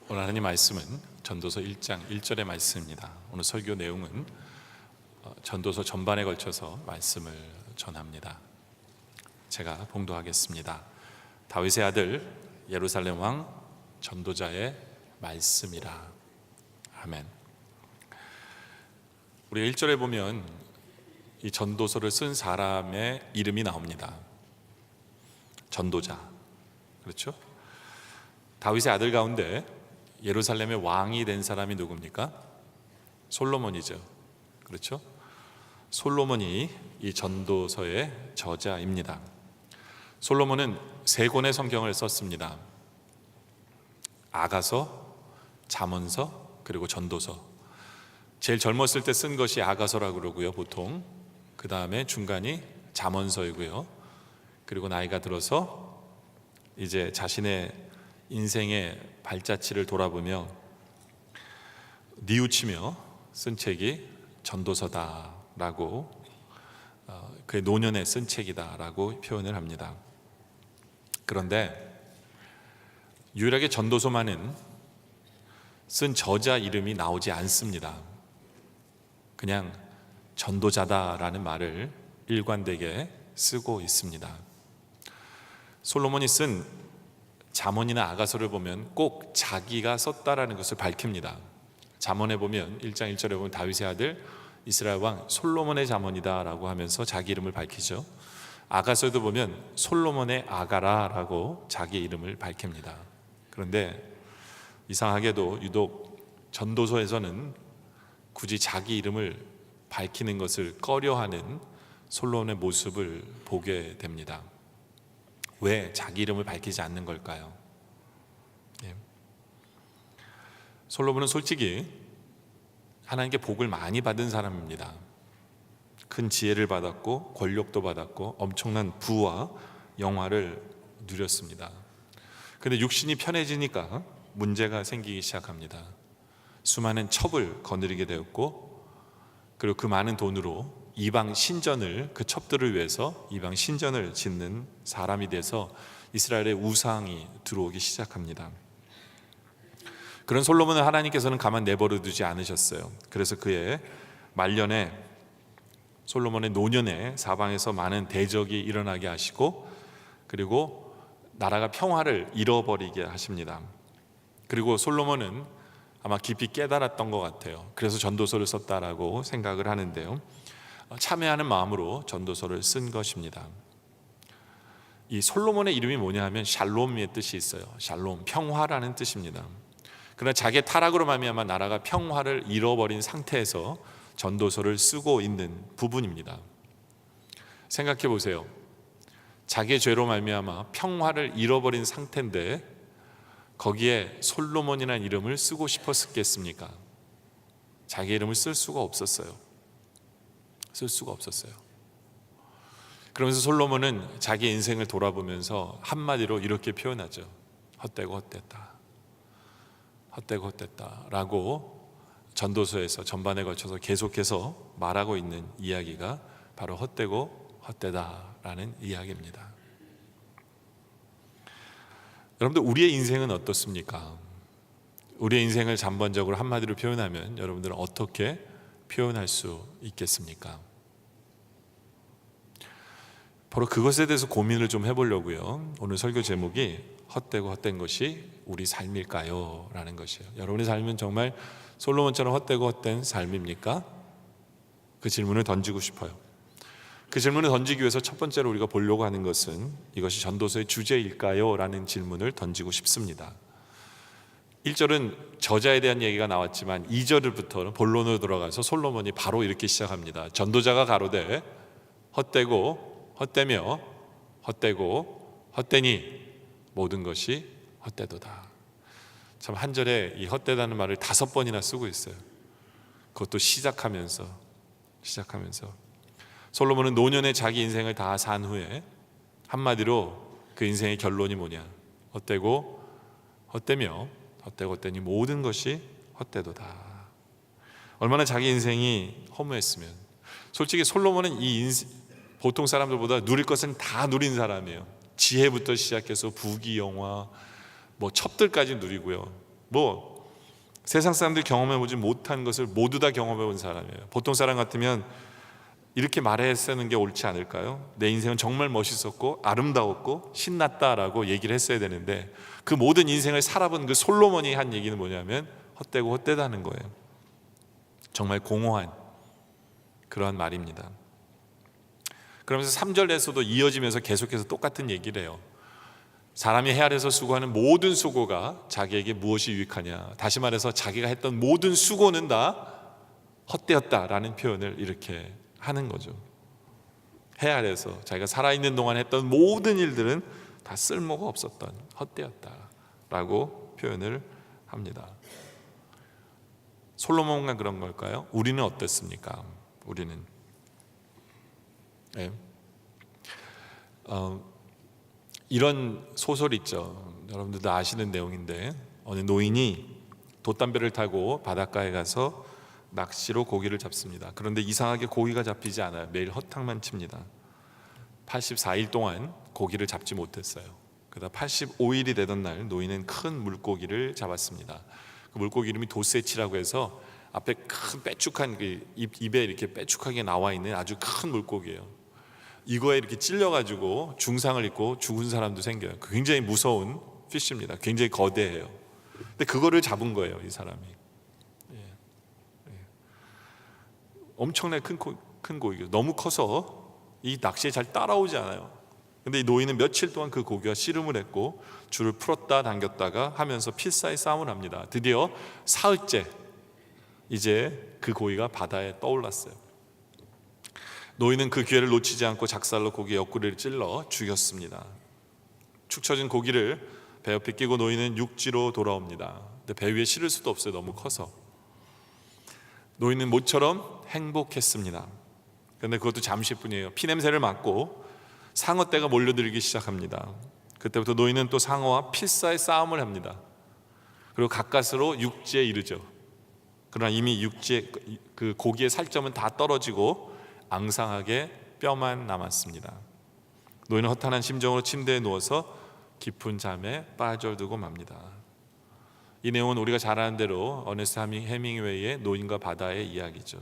오늘 하나님 말씀은 전도서 1장 1절의 말씀입니다. 오늘 설교 내용은 전도서 전반에 걸쳐서 말씀을 전합니다. 제가 봉독하겠습니다. 다윗의 아들 예루살렘 왕 전도자의 말씀이라. 아멘. 우리가 1절에 보면 이 전도서를 쓴 사람의 이름이 나옵니다. 전도자. 그렇죠? 다윗의 아들 가운데 예루살렘의 왕이 된 사람이 누굽니까? 솔로몬이죠. 그렇죠? 솔로몬이 이 전도서의 저자입니다. 솔로몬은 3권의 성경을 썼습니다. 아가서, 잠언서, 그리고 전도서. 제일 젊었을 때 쓴 것이 아가서라고 그러고요, 보통. 그 다음에 중간이 잠언서이고요. 그리고 나이가 들어서 이제 자신의 인생의 발자취를 돌아보며 뉘우치며 쓴 책이 전도서다라고, 그의 노년에 쓴 책이다라고 표현을 합니다. 그런데 유일하게 전도서만은 쓴 저자 이름이 나오지 않습니다. 그냥 전도자다라는 말을 일관되게 쓰고 있습니다. 솔로몬이 쓴 잠언이나 아가서를 보면 꼭 자기가 썼다라는 것을 밝힙니다. 잠언에 보면 1장 1절에 보면 다윗의 아들 이스라엘 왕 솔로몬의 잠언이다라고 하면서 자기 이름을 밝히죠. 아가서에도 보면 솔로몬의 아가라라고 자기 이름을 밝힙니다. 그런데 이상하게도 유독 전도서에서는 굳이 자기 이름을 밝히는 것을 꺼려하는 솔로몬의 모습을 보게 됩니다. 왜 자기 이름을 밝히지 않는 걸까요? 솔로몬은 솔직히 하나님께 복을 많이 받은 사람입니다. 큰 지혜를 받았고 권력도 받았고 엄청난 부와 영화를 누렸습니다. 그런데 육신이 편해지니까 문제가 생기기 시작합니다. 수많은 첩을 거느리게 되었고, 그리고 그 많은 돈으로 이방 신전을, 그 첩들을 위해서 이방 신전을 짓는 사람이 돼서 이스라엘의 우상이 들어오기 시작합니다. 그런 솔로몬을 하나님께서는 가만 내버려 두지 않으셨어요. 그래서 그의 말년에, 솔로몬의 노년에 사방에서 많은 대적이 일어나게 하시고, 그리고 나라가 평화를 잃어버리게 하십니다. 그리고 솔로몬은 아마 깊이 깨달았던 것 같아요. 그래서 전도서를 썼다라고 생각을 하는데요, 참회하는 마음으로 전도서를 쓴 것입니다. 이 솔로몬의 이름이 뭐냐 하면 샬롬의 뜻이 있어요. 샬롬, 평화라는 뜻입니다. 그러나 자기의 타락으로 말미암아 나라가 평화를 잃어버린 상태에서 전도서를 쓰고 있는 부분입니다. 생각해 보세요. 자기의 죄로 말미암아 평화를 잃어버린 상태인데 거기에 솔로몬이라는 이름을 쓰고 싶었겠습니까? 자기 이름을 쓸 수가 없었어요. 쓸 수가 없었어요. 그러면서 솔로몬은 자기 인생을 돌아보면서 한마디로 이렇게 표현하죠. 헛되고 헛됐다. 헛되고 헛됐다 라고 전도서에서 전반에 걸쳐서 계속해서 말하고 있는 이야기가 바로 헛되고 헛되다라는 이야기입니다. 여러분들, 우리의 인생은 어떻습니까? 우리의 인생을 전반적으로 한마디로 표현하면 여러분들은 어떻게 표현할 수 있겠습니까? 바로 그것에 대해서 고민을 좀 해보려고요. 오늘 설교 제목이 헛되고 헛된 것이 우리 삶일까요? 라는 것이에요. 여러분의 삶은 정말 솔로몬처럼 헛되고 헛된 삶입니까? 그 질문을 던지고 싶어요. 그 질문을 던지기 위해서 첫 번째로 우리가 보려고 하는 것은 이것이 전도서의 주제일까요? 라는 질문을 던지고 싶습니다. 1절은 저자에 대한 얘기가 나왔지만 2절부터는 본론으로 들어가서 솔로몬이 바로 이렇게 시작합니다. 전도자가 가로되 헛되고 헛되며 헛되고 헛되니 모든 것이 헛되도다. 참, 한 절에 이 헛되다는 말을 5번이나 쓰고 있어요. 그것도 시작하면서 솔로몬은 노년에 자기 인생을 다 산 후에 한마디로 그 인생의 결론이 뭐냐? 헛되고 헛되며 헛되고 헛되니 모든 것이 헛되도다. 얼마나 자기 인생이 허무했으면. 솔직히 솔로몬은 보통 사람들보다 누릴 것은 다 누린 사람이에요. 지혜부터 시작해서 부귀영화, 첩들까지 누리고요. 뭐 세상 사람들이 경험해보지 못한 것을 모두 다 경험해본 사람이에요. 보통 사람 같으면 이렇게 말했는 게 옳지 않을까요? 내 인생은 정말 멋있었고 아름다웠고 신났다라고 얘기를 했어야 되는데, 그 모든 인생을 살아본 그 솔로몬이 한 얘기는 뭐냐면 헛되고 헛되다는 거예요. 정말 공허한 그러한 말입니다. 그러면서 3절에서도 이어지면서 계속해서 똑같은 얘기를 해요. 사람이 해 아래서 수고하는 모든 수고가 자기에게 무엇이 유익하냐, 다시 말해서 자기가 했던 모든 수고는 다 헛되었다라는 표현을 이렇게 하는 거죠. 해 아래서 자기가 살아있는 동안 했던 모든 일들은 다 쓸모가 없었던, 헛되었다라고 표현을 합니다. 솔로몬만 그런 걸까요? 우리는 어땠습니까? 우리는 이런 소설 있죠. 여러분들도 아시는 내용인데, 어느 노인이 돛담배를 타고 바닷가에 가서 낚시로 고기를 잡습니다. 그런데 이상하게 고기가 잡히지 않아요. 매일 허탕만 칩니다. 84일 동안 고기를 잡지 못했어요. 그러다 85일이 되던 날 노인은 큰 물고기를 잡았습니다. 그 물고기 이름이 도세치라고 해서 앞에 큰 빼쭉한 입에 이렇게 빼쭉하게 나와 있는 아주 큰 물고기예요. 이거에 이렇게 찔려가지고 중상을 입고 죽은 사람도 생겨요. 굉장히 무서운 피쉬입니다. 굉장히 거대해요. 근데 그거를 잡은 거예요, 이 사람이. 엄청나게 큰 고기가 너무 커서 이 낚시에 잘 따라오지 않아요. 근데 이 노인은 며칠 동안 그 고기와 씨름을 했고 줄을 풀었다 당겼다가 하면서 필사의 싸움을 합니다. 드디어 사흘째 이제 그 고기가 바다에 떠올랐어요. 노인은 그 기회를 놓치지 않고 작살로 고기 옆구리를 찔러 죽였습니다. 축 처진 고기를 배 옆에 끼고 노인은 육지로 돌아옵니다. 근데 배 위에 실을 수도 없어요. 너무 커서. 노인은 모처럼 행복했습니다. 그런데 그것도 잠시뿐이에요. 피냄새를 맡고 상어떼가 몰려들기 시작합니다. 그때부터 노인은 또 상어와 필사의 싸움을 합니다. 그리고 가까스로 육지에 이르죠. 그러나 이미 육지에 그 고기의 살점은 다 떨어지고 앙상하게 뼈만 남았습니다. 노인은 허탄한 심정으로 침대에 누워서 깊은 잠에 빠져들고 맙니다. 이 내용은 우리가 잘 아는 대로 어네스트 해밍웨이의 노인과 바다의 이야기죠.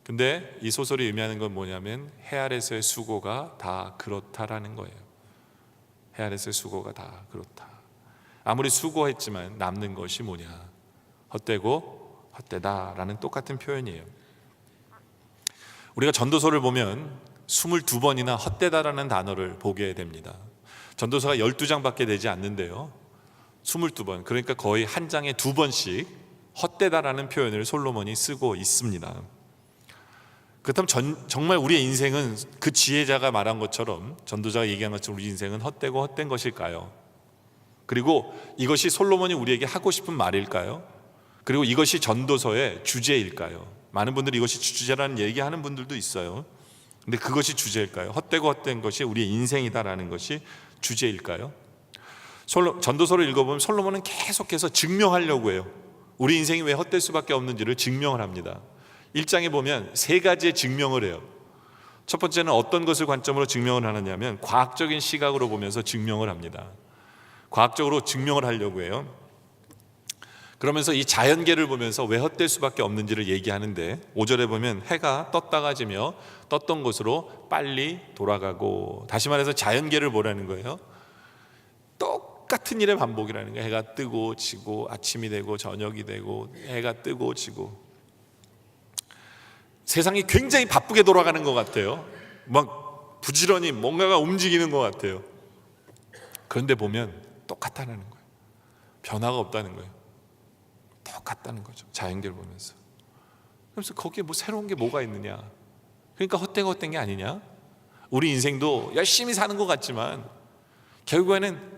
근데 이 소설이 의미하는 건 뭐냐면 해 아래서의 수고가 다 그렇다라는 거예요. 해 아래서의 수고가 다 그렇다. 아무리 수고했지만 남는 것이 뭐냐? 헛되고 헛되다라는 똑같은 표현이에요. 우리가 전도서를 보면 22번이나 헛되다라는 단어를 보게 됩니다. 전도서가 12장밖에 되지 않는데요, 22번, 그러니까 거의 한 장에 2번씩 헛되다라는 표현을 솔로몬이 쓰고 있습니다. 그렇다면 정말 우리의 인생은 그 지혜자가 말한 것처럼, 전도자가 얘기한 것처럼 우리 인생은 헛되고 헛된 것일까요? 그리고 이것이 솔로몬이 우리에게 하고 싶은 말일까요? 그리고 이것이 전도서의 주제일까요? 많은 분들이 이것이 주제라는 얘기하는 분들도 있어요. 근데 그것이 주제일까요? 헛되고 헛된 것이 우리의 인생이다라는 것이 주제일까요? 전도서를 읽어보면 솔로몬은 계속해서 증명하려고 해요. 우리 인생이 왜 헛될 수밖에 없는지를 증명을 합니다. 1장에 보면 3가지의 증명을 해요. 첫 번째는 어떤 것을 관점으로 증명을 하느냐면 과학적인 시각으로 보면서 증명을 합니다. 과학적으로 증명을 하려고 해요. 그러면서 이 자연계를 보면서 왜 헛될 수밖에 없는지를 얘기하는데, 5절에 보면 해가 떴다가 지며 떴던 곳으로 빨리 돌아가고, 다시 말해서 자연계를 보라는 거예요. 똑같은 일의 반복이라는 거예요. 해가 뜨고 지고 아침이 되고 저녁이 되고 해가 뜨고 지고. 세상이 굉장히 바쁘게 돌아가는 것 같아요. 막 부지런히 뭔가가 움직이는 것 같아요. 그런데 보면 똑같다는 거예요. 변화가 없다는 거예요. 똑같다는 거죠. 자연계를 보면서. 그래서 거기에 뭐 새로운 게 뭐가 있느냐? 그러니까 헛되고 헛된 게 아니냐? 우리 인생도 열심히 사는 것 같지만 결국에는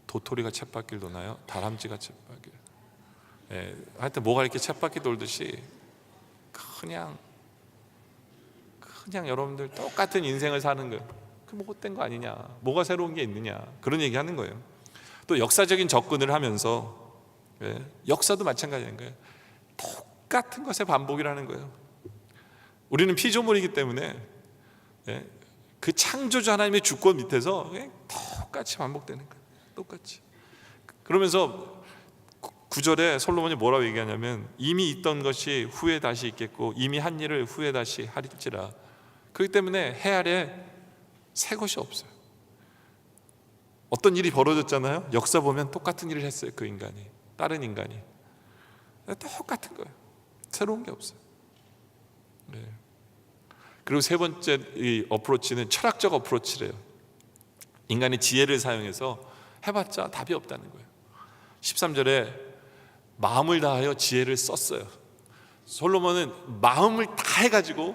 도토리가 쳇바퀴를 도나요? 다람쥐가 쳇바퀴. 하여튼 뭐가 이렇게 쳇바퀴 돌듯이 그냥 여러분들 똑같은 인생을 사는 거예요. 그 뭐 헛된 거 아니냐? 뭐가 새로운 게 있느냐? 그런 얘기하는 거예요. 또 역사적인 접근을 하면서 역사도 마찬가지인 거예요. 똑같은 것의 반복이라는 거예요. 우리는 피조물이기 때문에 그 창조주 하나님의 주권 밑에서 똑같이 반복되는 거예요. 똑같이. 그러면서 9절에 솔로몬이 뭐라고 얘기하냐면 이미 있던 것이 후에 다시 있겠고 이미 한 일을 후에 다시 하릴지라. 그렇기 때문에 해 아래 새 것이 없어요. 어떤 일이 벌어졌잖아요. 역사 보면 똑같은 일을 했어요. 그 인간이, 다른 인간이 똑같은 거예요. 새로운 게 없어요. 네. 그리고 세 번째 이 어프로치는 철학적 어프로치래요. 인간의 지혜를 사용해서 해봤자 답이 없다는 거예요. 13절에 마음을 다하여 지혜를 썼어요. 솔로몬은 마음을 다 해가지고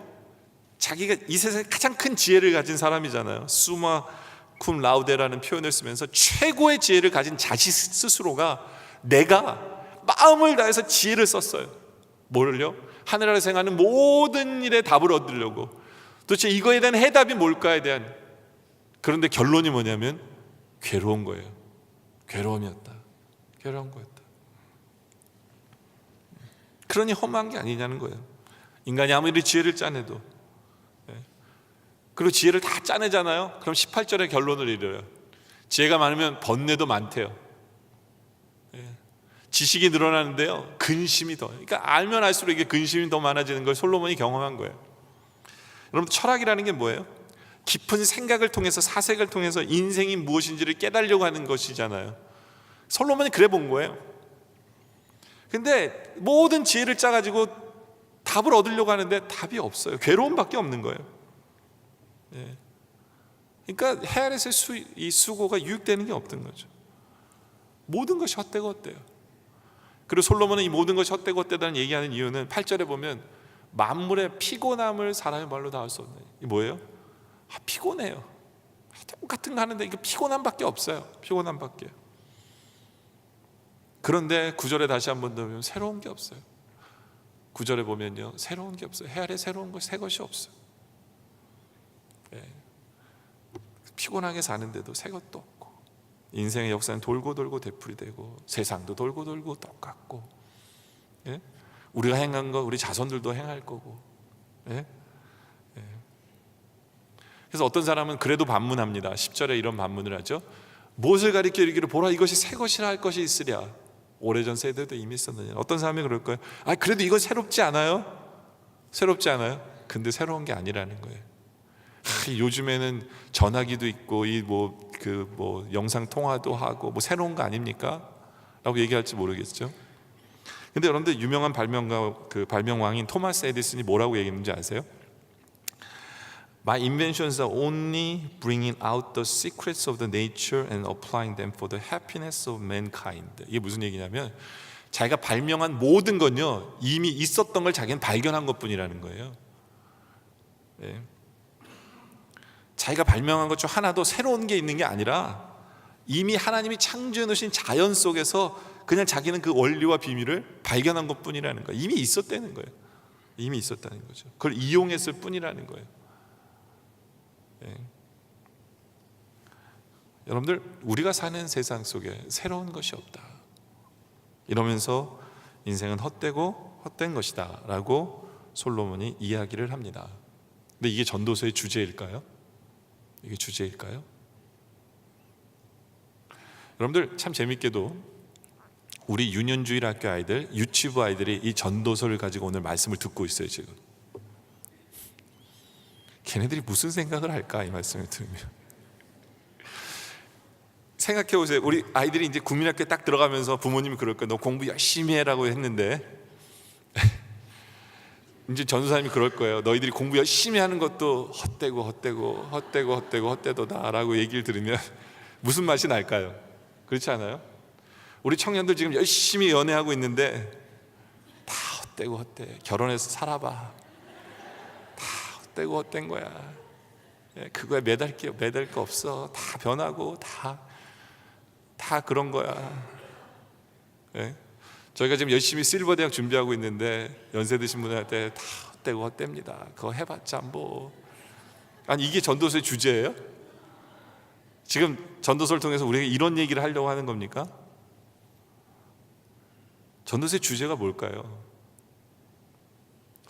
자기가 이 세상에 가장 큰 지혜를 가진 사람이잖아요. 수마 쿰 라우데라는 표현을 쓰면서 최고의 지혜를 가진 자신 스스로가 내가 마음을 다해서 지혜를 썼어요. 뭐를요? 하늘 아래 생하는 모든 일에 답을 얻으려고. 도대체 이거에 대한 해답이 뭘까에 대한. 그런데 결론이 뭐냐면 괴로운 거예요. 괴로움이었다. 괴로운 거였다. 그러니 험한 게 아니냐는 거예요. 인간이 아무리 지혜를 짜내도. 그리고 지혜를 다 짜내잖아요. 그럼 18절에 결론을 이뤄요. 지혜가 많으면 번뇌도 많대요. 지식이 늘어나는데요, 근심이 더. 그러니까 알면 알수록 이게 근심이 더 많아지는 걸 솔로몬이 경험한 거예요. 여러분, 철학이라는 게 뭐예요? 깊은 생각을 통해서, 사색을 통해서 인생이 무엇인지를 깨달으려고 하는 것이잖아요. 솔로몬이 그래 본 거예요. 근데 모든 지혜를 짜가지고 답을 얻으려고 하는데 답이 없어요. 괴로움밖에 없는 거예요. 그러니까 해 아래서 이 수고가 유익되는 게 없던 거죠. 모든 것이 헛되고 헛돼요. 그리고 솔로몬은 이 모든 것이 헛되고 헛되다는 얘기하는 이유는 8절에 보면 만물의 피곤함을 사람의 말로 다 할 수 없는. 이게 뭐예요? 피곤해요. 똑같은 거 하는데 이게 피곤함밖에 없어요. 피곤함밖에. 그런데 9절에 다시 한 번 더 보면 새로운 게 없어요. 9절에 보면요, 새로운 게 없어요. 해 아래 새로운 것, 새 것이 없어요. 피곤하게 사는데도 새 것도 없고, 인생의 역사는 돌고 돌고 되풀이되고, 세상도 돌고 돌고 똑같고, 우리가 행한 거 우리 자손들도 행할 거고. 그래서 어떤 사람은 그래도 반문합니다. 10절에 이런 반문을 하죠. 무엇을 가리켜 이르기를 보라 이것이 새 것이라 할 것이 있으랴. 오래전 세대도 이미 있었느냐. 어떤 사람이 그럴 거예요. 그래도 이건 새롭지 않아요? 새롭지 않아요? 근데 새로운 게 아니라는 거예요. 요즘에는 전화기도 있고 영상 통화도 하고 새로운 거 아닙니까? 라고 얘기할지 모르겠죠. 근데 여러분들 유명한 발명왕인 토마스 에디슨이 뭐라고 얘기했는지 아세요? My inventions are only bringing out the secrets of the nature and applying them for the happiness of mankind. 이게 무슨 얘기냐면 자기가 발명한 모든 건요 이미 있었던 걸 자기는 발견한 것뿐이라는 거예요. 자기가 발명한 것 중 하나도 새로운 게 있는 게 아니라 이미 하나님이 창조해 놓으신 자연 속에서 그냥 자기는 그 원리와 비밀을 발견한 것뿐이라는 거예요. 이미 있었다는 거예요. 이미 있었다는 거죠. 그걸 이용했을 뿐이라는 거예요. 여러분들, 우리가 사는 세상 속에 새로운 것이 없다 이러면서 인생은 헛되고 헛된 것이다 라고 솔로몬이 이야기를 합니다. 근데 이게 전도서의 주제일까요? 이게 주제일까요? 여러분들, 참 재밌게도 우리 유년주일 학교 아이들, 유치부 아이들이 이 전도서를 가지고 오늘 말씀을 듣고 있어요. 지금 걔네들이 무슨 생각을 할까, 이 말씀을 들으면. 생각해 보세요. 우리 아이들이 이제 국민학교에 딱 들어가면서 부모님이 그럴 거예요. 너 공부 열심히 해라고 했는데 이제 전도사님이 그럴 거예요. 너희들이 공부 열심히 하는 것도 헛되도다 라고 얘기를 들으면 무슨 맛이 날까요? 그렇지 않아요? 우리 청년들 지금 열심히 연애하고 있는데 다 헛되고 헛돼. 결혼해서 살아봐. 다 헛되고 헛된 거야. 그거에 매달 거 없어. 다 변하고 다 그런 거야. 저희가 지금 열심히 실버 대학 준비하고 있는데 연세 드신 분한테 다 헛되고 헛됩니다. 그거 해봤자 뭐. 아니, 이게 전도서의 주제예요? 지금 전도서를 통해서 우리에게 이런 얘기를 하려고 하는 겁니까? 전도서의 주제가 뭘까요?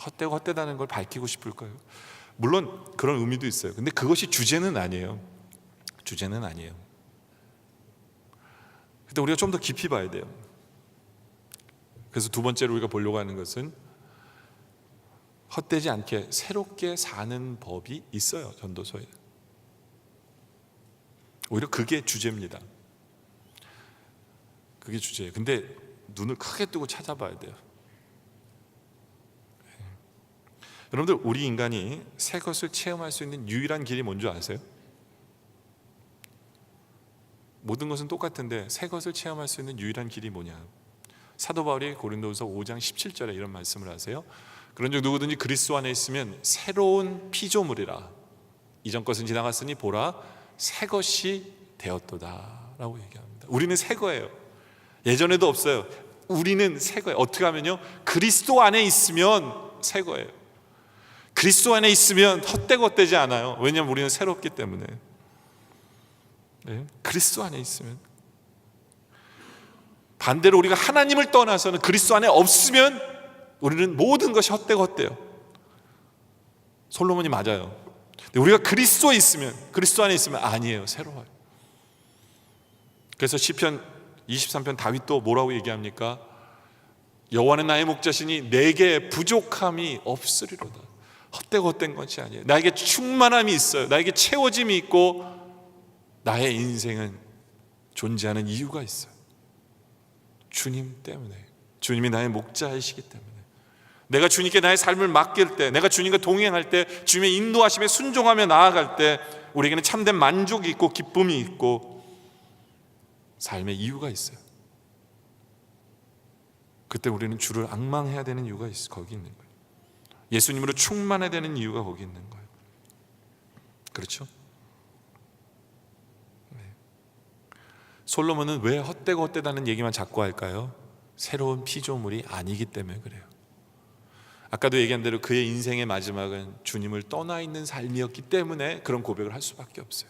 헛되고 헛되다는 걸 밝히고 싶을까요? 물론 그런 의미도 있어요. 근데 그것이 주제는 아니에요. 주제는 아니에요. 근데 우리가 좀 더 깊이 봐야 돼요. 그래서 두 번째로 우리가 보려고 하는 것은 헛되지 않게 새롭게 사는 법이 있어요. 전도서에. 오히려 그게 주제입니다. 그게 주제예요. 근데 눈을 크게 뜨고 찾아봐야 돼요. 여러분들, 우리 인간이 새 것을 체험할 수 있는 유일한 길이 뭔지 아세요? 모든 것은 똑같은데 새 것을 체험할 수 있는 유일한 길이 뭐냐? 사도 바울이 고린도후서 5장 17절에 이런 말씀을 하세요. 그런즉 누구든지 그리스도 안에 있으면 새로운 피조물이라. 이전 것은 지나갔으니 보라 새 것이 되었도다 라고 얘기합니다. 우리는 새 거예요. 예전에도 없어요. 우리는 새 거예요. 어떻게 하면요, 그리스도 안에 있으면 새 거예요. 그리스도 안에 있으면 헛되고 헛되지 않아요. 왜냐하면 우리는 새롭기 때문에. 네? 그리스도 안에 있으면. 반대로 우리가 하나님을 떠나서는 그리스도 안에 없으면 우리는 모든 것이 헛되고 헛돼요. 솔로몬이 맞아요. 근데 우리가 그리스도에 있으면, 그리스도 안에 있으면 아니에요. 새로워요. 그래서 시편 23편 다윗도 뭐라고 얘기합니까? 여호와는 나의 목자시니 내게 부족함이 없으리로다. 헛되고 헛된 것이 아니에요. 나에게 충만함이 있어요. 나에게 채워짐이 있고 나의 인생은 존재하는 이유가 있어요. 주님 때문에. 주님이 나의 목자이시기 때문에. 내가 주님께 나의 삶을 맡길 때, 내가 주님과 동행할 때, 주님의 인도하심에 순종하며 나아갈 때 우리에게는 참된 만족이 있고 기쁨이 있고 삶의 이유가 있어요. 그때 우리는 주를 앙망해야 되는 이유가 거기 있는 거예요. 예수님으로 충만해야 되는 이유가 거기 있는 거예요. 그렇죠? 네. 솔로몬은 왜 헛되고 헛되다는 얘기만 자꾸 할까요? 새로운 피조물이 아니기 때문에 그래요. 아까도 얘기한 대로 그의 인생의 마지막은 주님을 떠나 있는 삶이었기 때문에 그런 고백을 할 수밖에 없어요.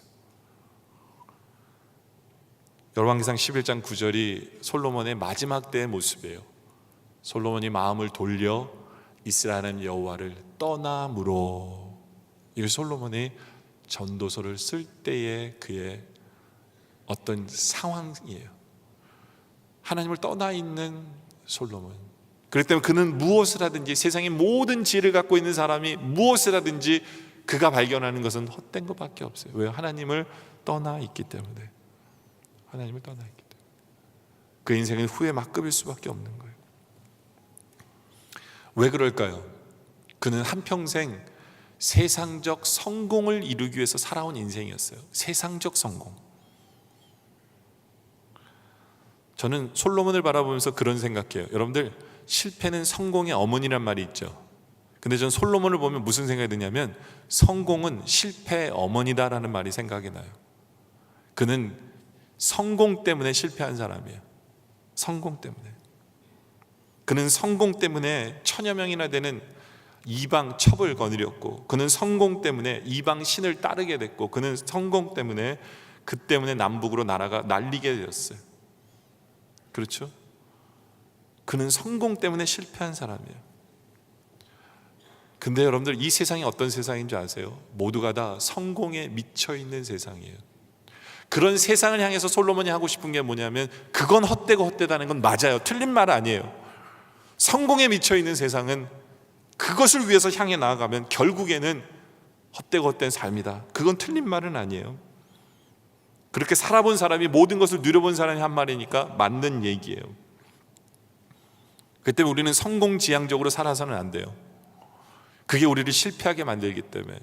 열왕기상 11장 9절이 솔로몬의 마지막 때의 모습이에요. 솔로몬이 마음을 돌려 이스라엘은 여호와를 떠나므로. 이게 솔로몬이 전도서를 쓸 때의 그의 어떤 상황이에요. 하나님을 떠나 있는 솔로몬. 그렇기 때문에 그는 무엇을 하든지, 세상의 모든 지혜를 갖고 있는 사람이 무엇을 하든지 그가 발견하는 것은 헛된 것밖에 없어요. 왜요? 하나님을 떠나 있기 때문에. 하나님을 떠나 있기 때문에 그 인생은 후회 막급일 수밖에 없는 거예요. 왜 그럴까요? 그는 한평생 세상적 성공을 이루기 위해서 살아온 인생이었어요. 세상적 성공. 저는 솔로몬을 바라보면서 그런 생각해요. 여러분들, 실패는 성공의 어머니란 말이 있죠. 근데 전 솔로몬을 보면 무슨 생각이 드냐면 성공은 실패의 어머니다라는 말이 생각이 나요. 그는 성공 때문에 실패한 사람이에요. 성공 때문에. 그는 성공 때문에 1000여 명이나 되는 이방 첩을 거느렸고, 그는 성공 때문에 이방 신을 따르게 됐고, 그는 성공 때문에 그 때문에 남북으로 나라가 날리게 되었어요. 그렇죠? 그는 성공 때문에 실패한 사람이에요. 근데 여러분들, 이 세상이 어떤 세상인 줄 아세요? 모두가 다 성공에 미쳐 있는 세상이에요. 그런 세상을 향해서 솔로몬이 하고 싶은 게 뭐냐면, 그건 헛되고 헛되다는 건 맞아요. 틀린 말 아니에요. 성공에 미쳐 있는 세상은 그것을 위해서 향해 나아가면 결국에는 헛되고 헛된 삶이다. 그건 틀린 말은 아니에요. 그렇게 살아본 사람이, 모든 것을 누려본 사람이 한 말이니까 맞는 얘기예요. 그때 우리는 성공지향적으로 살아서는 안 돼요. 그게 우리를 실패하게 만들기 때문에.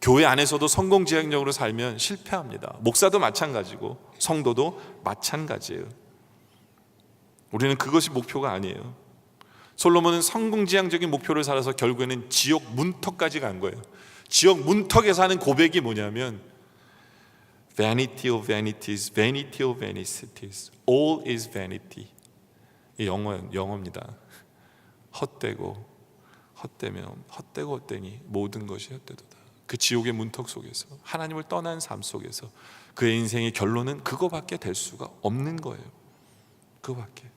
교회 안에서도 성공지향적으로 살면 실패합니다. 목사도 마찬가지고 성도도 마찬가지예요. 우리는 그것이 목표가 아니에요. 솔로몬은 성공지향적인 목표를 살아서 결국에는 지옥 문턱까지 간 거예요. 지옥 문턱에서 하는 고백이 뭐냐면 Vanity of vanities, vanity of vanities, all is vanity. 이 영어입니다. 헛되고 헛되면 헛되고 헛되니 모든 것이 헛되도다. 그 지옥의 문턱 속에서, 하나님을 떠난 삶 속에서 그의 인생의 결론은 그거밖에 될 수가 없는 거예요. 그거밖에.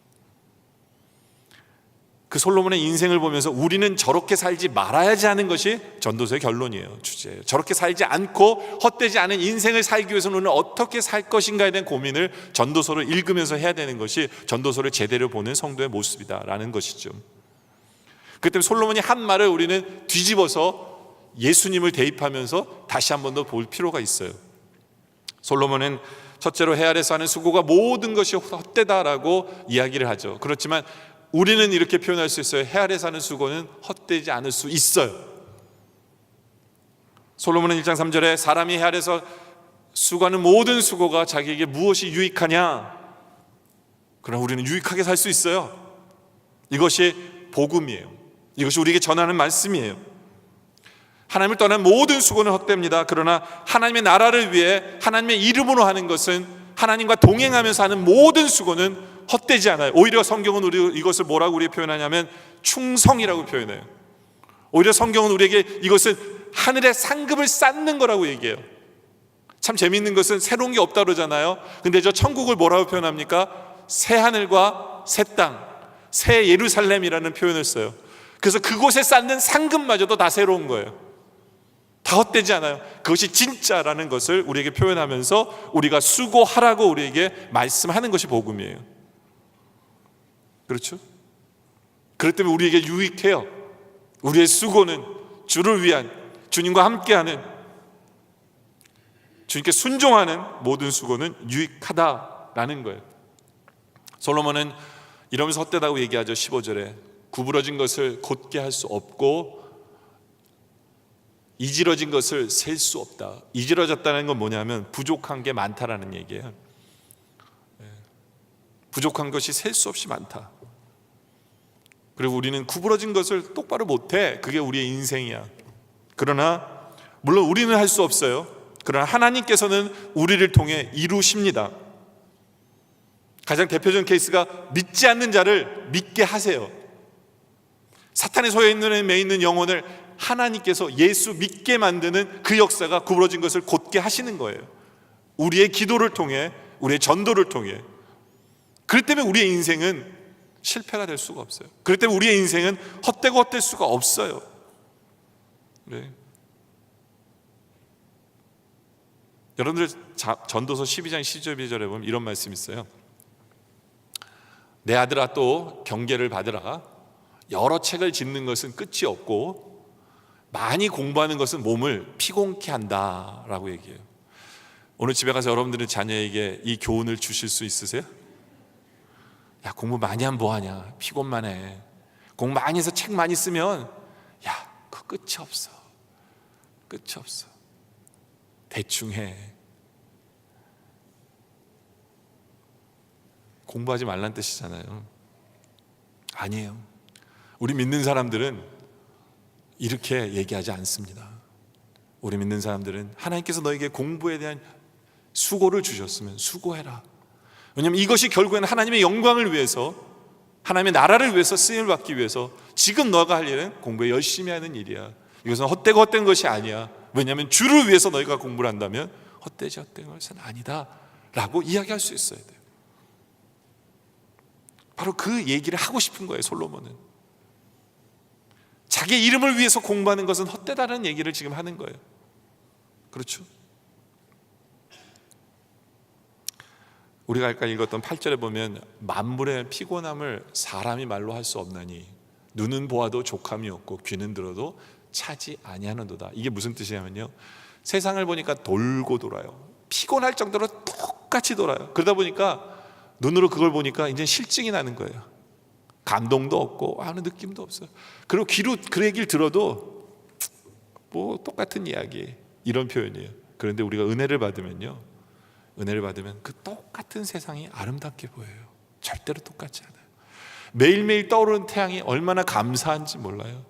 그 솔로몬의 인생을 보면서 우리는 저렇게 살지 말아야지 하는 것이 전도서의 결론이에요. 주제예요. 저렇게 살지 않고 헛되지 않은 인생을 살기 위해서는 우리는 어떻게 살 것인가에 대한 고민을 전도서를 읽으면서 해야 되는 것이 전도서를 제대로 보는 성도의 모습이다라는 것이죠. 그 때문에 솔로몬이 한 말을 우리는 뒤집어서 예수님을 대입하면서 다시 한 번 더 볼 필요가 있어요. 솔로몬은 첫째로 해 아래서 하는 수고가 모든 것이 헛되다라고 이야기를 하죠. 그렇지만 우리는 이렇게 표현할 수 있어요. 해 아래서 하는 수고는 헛되지 않을 수 있어요. 솔로몬은 1장 3절에 사람이 해 아래서 수고하는 모든 수고가 자기에게 무엇이 유익하냐? 그러나 우리는 유익하게 살 수 있어요. 이것이 복음이에요. 이것이 우리에게 전하는 말씀이에요. 하나님을 떠난 모든 수고는 헛됩니다. 그러나 하나님의 나라를 위해 하나님의 이름으로 하는 것은, 하나님과 동행하면서 하는 모든 수고는 헛되지 않아요. 오히려 성경은 우리 이것을 뭐라고 우리에게 표현하냐면 충성이라고 표현해요. 오히려 성경은 우리에게 이것은 하늘의 상급을 쌓는 거라고 얘기해요. 참 재미있는 것은 새로운 게 없다 그러잖아요. 근데 저 천국을 뭐라고 표현합니까? 새 하늘과 새 땅, 새 예루살렘이라는 표현을 써요. 그래서 그곳에 쌓는 상급마저도 다 새로운 거예요. 다 헛되지 않아요. 그것이 진짜라는 것을 우리에게 표현하면서 우리가 수고하라고 우리에게 말씀하는 것이 복음이에요. 그렇죠? 그렇기 때문에 우리에게 유익해요. 우리의 수고는 주를 위한, 주님과 함께하는, 주님께 순종하는 모든 수고는 유익하다라는 거예요. 솔로몬은 이러면서 헛되다고 얘기하죠. 15절에 구부러진 것을 곧게 할 수 없고 이지러진 것을 셀 수 없다. 이지러졌다는 건 뭐냐면 부족한 게 많다라는 얘기예요. 부족한 것이 셀 수 없이 많다. 그리고 우리는 구부러진 것을 똑바로 못해. 그게 우리의 인생이야. 그러나 물론 우리는 할 수 없어요. 그러나 하나님께서는 우리를 통해 이루십니다. 가장 대표적인 케이스가 믿지 않는 자를 믿게 하세요. 사탄의 소유에 매 있는 영혼을 하나님께서 예수 믿게 만드는 그 역사가 구부러진 것을 곧게 하시는 거예요. 우리의 기도를 통해, 우리의 전도를 통해. 그렇기 때문에 우리의 인생은 실패가 될 수가 없어요. 그렇기 때문에 우리의 인생은 헛되고 헛될 수가 없어요. 네. 여러분들 전도서 12장 12절에 보면 이런 말씀이 있어요. 내 아들아 또 경계를 받으라. 여러 책을 짓는 것은 끝이 없고 많이 공부하는 것은 몸을 피곤케 한다라고 얘기해요. 오늘 집에 가서 여러분들은 자녀에게 이 교훈을 주실 수 있으세요? 야, 공부 많이 하면 뭐하냐? 피곤만 해. 공부 많이 해서 책 많이 쓰면 야, 그 끝이 없어. 끝이 없어. 대충 해. 공부하지 말란 뜻이잖아요. 아니에요. 우리 믿는 사람들은 이렇게 얘기하지 않습니다. 우리 믿는 사람들은 하나님께서 너에게 공부에 대한 수고를 주셨으면 수고해라. 왜냐하면 이것이 결국에는 하나님의 영광을 위해서, 하나님의 나라를 위해서 쓰임을 받기 위해서 지금 너가 할 일은 공부에 열심히 하는 일이야. 이것은 헛되고 헛된 것이 아니야. 왜냐하면 주를 위해서 너희가 공부를 한다면 헛되지 헛된 것은 아니다 라고 이야기할 수 있어야 돼요. 바로 그 얘기를 하고 싶은 거예요. 솔로몬은 자기 이름을 위해서 공부하는 것은 헛되다는 얘기를 지금 하는 거예요. 그렇죠? 우리가 아까 읽었던 8절에 보면 만물의 피곤함을 사람이 말로 할 수 없나니 눈은 보아도 족함이 없고 귀는 들어도 차지 아니하는도다. 이게 무슨 뜻이냐면요, 세상을 보니까 돌고 돌아요. 피곤할 정도로 똑같이 돌아요. 그러다 보니까 눈으로 그걸 보니까 이제 실증이 나는 거예요. 감동도 없고 아무 느낌도 없어요. 그리고 귀로 그 얘기를 들어도 뭐 똑같은 이야기, 이런 표현이에요. 그런데 우리가 은혜를 받으면요, 은혜를 받으면 그 똑같은 세상이 아름답게 보여요. 절대로 똑같지 않아요. 매일매일 떠오르는 태양이 얼마나 감사한지 몰라요.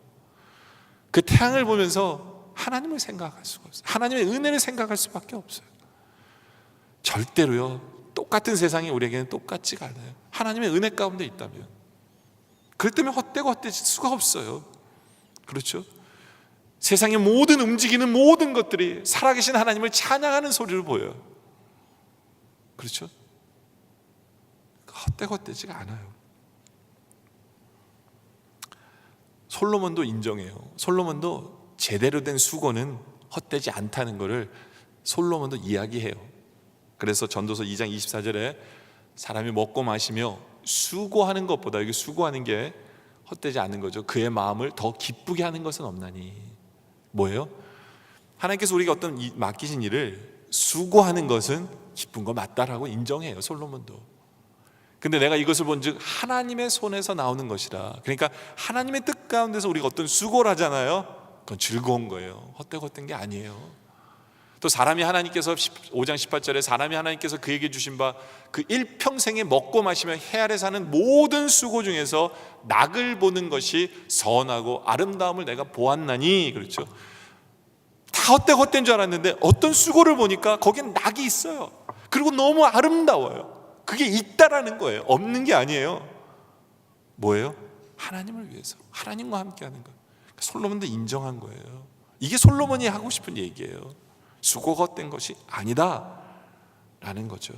그 태양을 보면서 하나님을 생각할 수가 없어요. 하나님의 은혜를 생각할 수밖에 없어요. 절대로요, 똑같은 세상이 우리에게는 똑같지가 않아요. 하나님의 은혜 가운데 있다면. 그렇기 때문에 헛되고 헛되질 수가 없어요. 그렇죠? 세상의 모든 움직이는 모든 것들이 살아계신 하나님을 찬양하는 소리를 보여요. 그렇죠? 헛되고 헛되지가 않아요. 솔로몬도 인정해요. 솔로몬도 제대로 된 수고는 헛되지 않다는 것을 솔로몬도 이야기해요. 그래서 전도서 2장 24절에 사람이 먹고 마시며 수고하는 것보다, 여기 수고하는 게 헛되지 않은 거죠. 그의 마음을 더 기쁘게 하는 것은 없나니. 뭐예요? 하나님께서 우리가 어떤 맡기신 일을 수고하는 것은 기쁜 거 맞다라고 인정해요, 솔로몬도. 근데 내가 이것을 본즉 하나님의 손에서 나오는 것이라. 그러니까 하나님의 뜻 가운데서 우리가 어떤 수고를 하잖아요. 그건 즐거운 거예요. 헛된 게 아니에요. 또 사람이 하나님께서 5장 18절에 사람이 하나님께서 그에게 주신 바 그 일평생에 먹고 마시며 해 아래 사는 모든 수고 중에서 낙을 보는 것이 선하고 아름다움을 내가 보았나니. 그렇죠. 다 헛된 줄 알았는데 어떤 수고를 보니까 거기엔 낙이 있어요. 그리고 너무 아름다워요. 그게 있다라는 거예요. 없는 게 아니에요. 뭐예요? 하나님을 위해서, 하나님과 함께 하는 거예요. 솔로몬도 인정한 거예요. 이게 솔로몬이 하고 싶은 얘기예요. 수고가 헛된 것이 아니다 라는 거죠.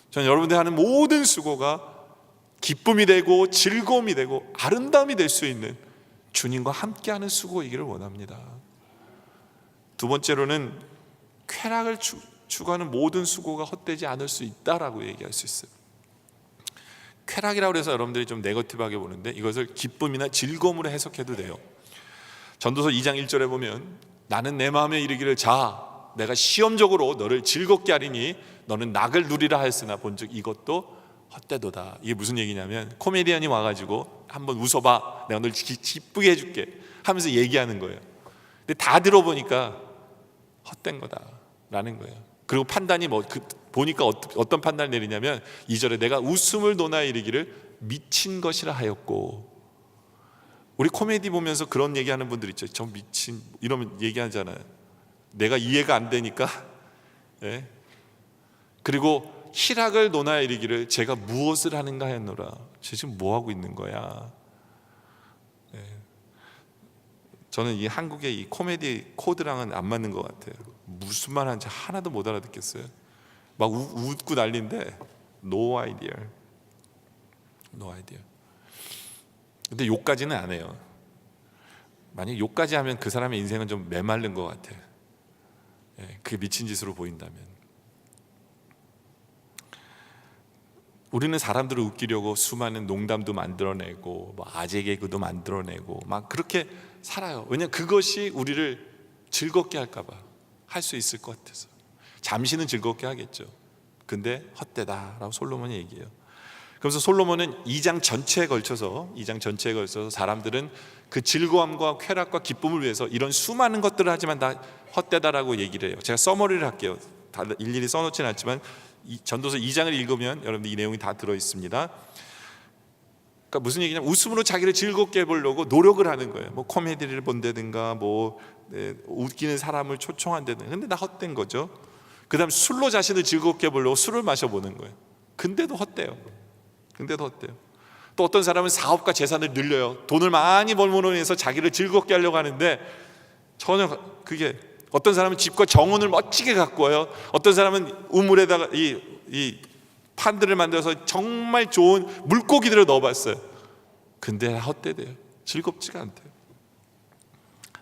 저는 여러분들이 하는 모든 수고가 기쁨이 되고 즐거움이 되고 아름다움이 될 수 있는 주님과 함께하는 수고이기를 원합니다. 두 번째로는 쾌락을 추구하는 모든 수고가 헛되지 않을 수 있다라고 얘기할 수 있어요. 쾌락이라고 해서 여러분들이 좀 네거티브하게 보는데 이것을 기쁨이나 즐거움으로 해석해도 돼요. 전도서 2장 1절에 보면 나는 내 마음에 이르기를 자 내가 시험적으로 너를 즐겁게 하리니 너는 낙을 누리라 하였으나 본즉 이것도 헛되도다. 이게 무슨 얘기냐면 코미디언이 와가지고 한번 웃어봐, 내가 널 기쁘게 해줄게 하면서 얘기하는 거예요. 근데 다 들어보니까 헛된 거다라는 거예요. 그리고 판단이 보니까 어떤 판단을 내리냐면 2절에 내가 웃음을 논하여 이르기를 미친 것이라 하였고. 우리 코미디 보면서 그런 얘기하는 분들 있죠. 저 미친 이러면 얘기하잖아요. 내가 이해가 안 되니까. 예? 그리고 희락을 논하여 이르기를 제가 무엇을 하는가 하였노라. 쟤 지금 뭐 하고 있는 거야? 예. 저는 이 한국의 이 코미디 코드랑은 안 맞는 것 같아요. 무슨 말 하는지 하나도 못 알아듣겠어요. 막 웃고 난리인데 no idea. no idea. 근데 욕까지는 안 해요. 만약 욕까지 하면 그 사람의 인생은 좀 메마른 것 같아요. 예, 그게 미친 짓으로 보인다면. 우리는 사람들을 웃기려고 수많은 농담도 만들어내고 뭐 아재 개그도 만들어내고 막 그렇게 살아요. 왜냐하면 그것이 우리를 즐겁게 할까 봐, 할 수 있을 것 같아서. 잠시는 즐겁게 하겠죠. 근데 헛되다라고 솔로몬이 얘기해요. 그래서 솔로몬은 2장 전체에 걸쳐서 사람들은 그 즐거움과 쾌락과 기쁨을 위해서 이런 수많은 것들을 하지만 다 헛되다라고 얘기를 해요. 제가 서머리를 할게요. 다 일일이 써놓지는 않지만 전도서 2장을 읽으면 여러분들 이 내용이 다 들어있습니다. 그러니까 무슨 얘기냐면 웃음으로 자기를 즐겁게 해보려고 노력을 하는 거예요. 뭐 코미디를 본다든가 웃기는 사람을 초청한다든가. 근데 다 헛된 거죠. 그 다음 술로 자신을 즐겁게 해보려고 술을 마셔보는 거예요. 근데도 헛돼요. 또 어떤 사람은 사업과 재산을 늘려요. 돈을 많이 벌므로 인해서 자기를 즐겁게 하려고 하는데 전혀 그게, 어떤 사람은 집과 정원을 멋지게 갖고 와요. 어떤 사람은 우물에다가 이 판들을 만들어서 정말 좋은 물고기들을 넣어봤어요. 근데 헛되대요. 즐겁지가 않대요.